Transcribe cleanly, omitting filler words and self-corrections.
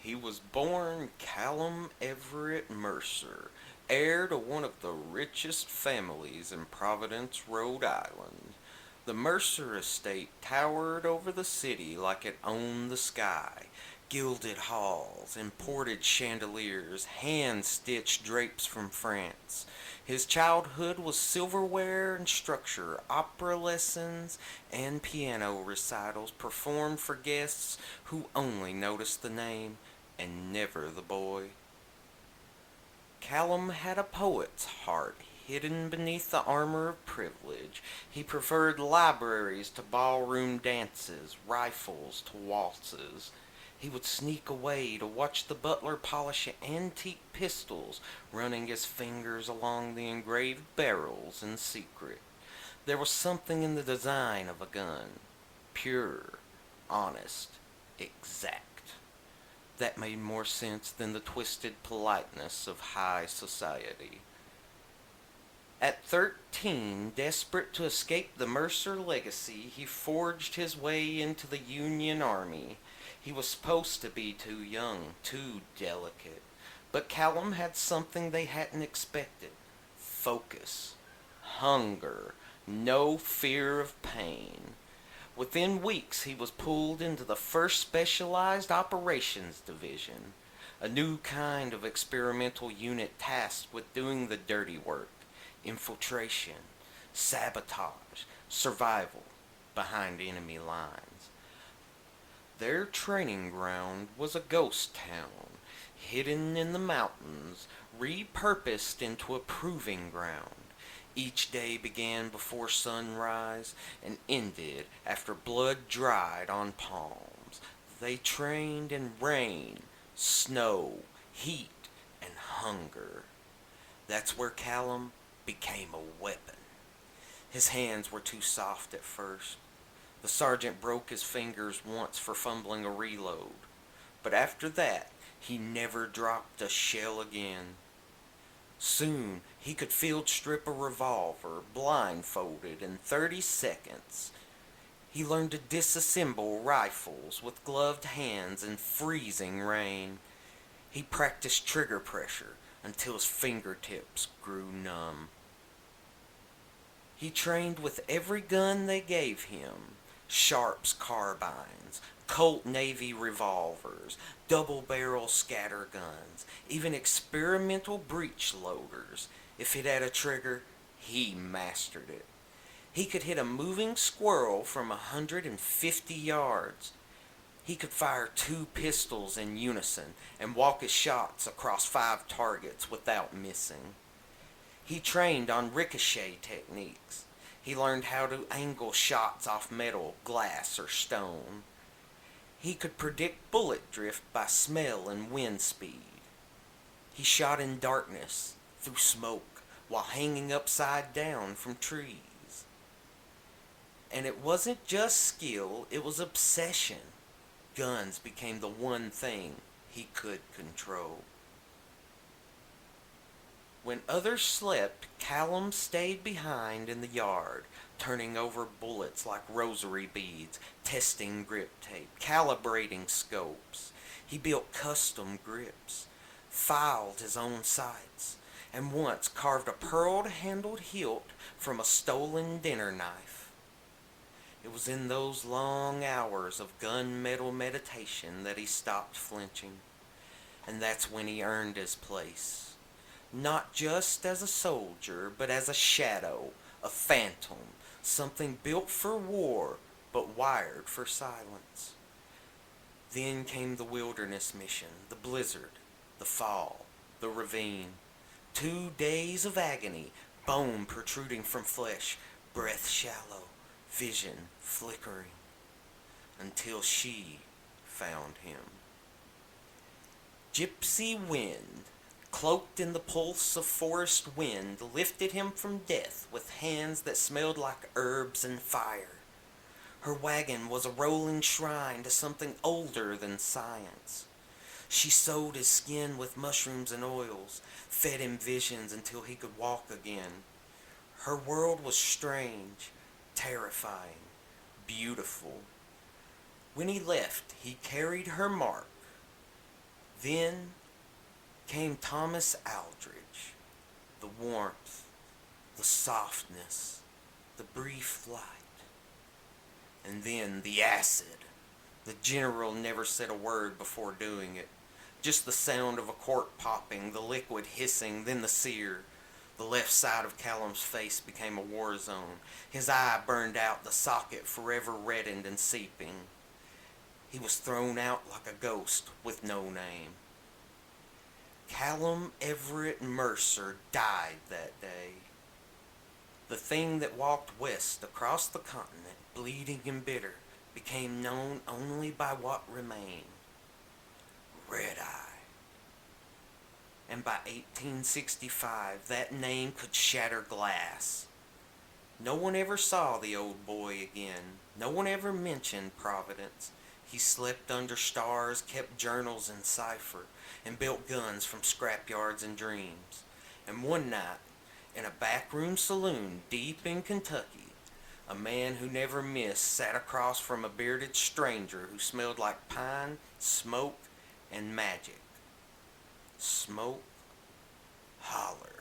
He was born Callum Everett Mercer, heir to one of the richest families in Providence, Rhode Island. The Mercer estate towered over the city like it owned the sky. Gilded halls, imported chandeliers, hand stitched drapes from France. His childhood was silverware and structure, opera lessons, and piano recitals performed for guests who only noticed the name and never the boy. Callum had a poet's heart hidden beneath the armor of privilege. He preferred libraries to ballroom dances, rifles to waltzes. He would sneak away to watch the butler polish antique pistols, running his fingers along the engraved barrels in secret. There was something in the design of a gun, pure, honest, exact, that made more sense than the twisted politeness of high society. At 13, desperate to escape the Mercer legacy, he forged his way into the Union Army. He was supposed to be too young, too delicate. But Callum had something they hadn't expected: focus, hunger, no fear of pain. Within weeks, he was pulled into the first Specialized Operations Division, a new kind of experimental unit tasked with doing the dirty work: infiltration, sabotage, survival behind enemy lines. Their training ground was a ghost town, hidden in the mountains, repurposed into a proving ground. Each day began before sunrise and ended after blood dried on palms. They trained in rain, snow, heat, and hunger. That's where Callum became a weapon. His hands were too soft at first. The sergeant broke his fingers once for fumbling a reload, but after that, he never dropped a shell again. Soon he could field strip a revolver blindfolded in 30 seconds. He learned to disassemble rifles with gloved hands in freezing rain. He practiced trigger pressure until his fingertips grew numb. He trained with every gun they gave him: Sharps carbines, Colt Navy revolvers, double barrel scatter guns, even experimental breech loaders. If it had a trigger, he mastered it. He could hit a moving squirrel from 150 yards. He could fire two pistols in unison and walk his shots across 5 targets without missing. He trained on ricochet techniques. He learned how to angle shots off metal, glass, or stone. He could predict bullet drift by smell and wind speed. He shot in darkness, through smoke, while hanging upside down from trees. And it wasn't just skill, it was obsession. Guns became the one thing he could control. When others slept, Callum stayed behind in the yard, turning over bullets like rosary beads, testing grip tape, calibrating scopes. He built custom grips, filed his own sights, and once carved a pearl-handled hilt from a stolen dinner knife. It was in those long hours of gunmetal meditation that he stopped flinching, and that's when he earned his place. Not just as a soldier, but as a shadow, a phantom, something built for war, but wired for silence. Then came the wilderness mission, the blizzard, the fall, the ravine. 2 days of agony, bone protruding from flesh, breath shallow, vision flickering, until she found him. Gypsy wind, cloaked in the pulse of forest wind, lifted him from death with hands that smelled like herbs and fire. Her wagon was a rolling shrine to something older than science. She sewed his skin with mushrooms and oils, fed him visions until he could walk again. Her world was strange, terrifying, beautiful. When he left, he carried her mark, Then came Thomas Aldrich, the warmth, the softness, the brief light. And then the acid. The general never said a word before doing it. Just the sound of a cork popping, the liquid hissing, then the sear. The left side of Callum's face became a war zone. His eye burned out, the socket forever reddened and seeping. He was thrown out like a ghost with no name. Callum Everett Mercer died that day. The thing that walked west across the continent, bleeding and bitter, became known only by what remained. Red Eye. And by 1865, that name could shatter glass. No one ever saw the old boy again. No one ever mentioned Providence. He slept under stars, kept journals in cipher, and built guns from scrapyards and dreams. And one night, in a backroom saloon deep in Kentucky, a man who never missed sat across from a bearded stranger who smelled like pine, smoke, and magic. Smoke, Holler.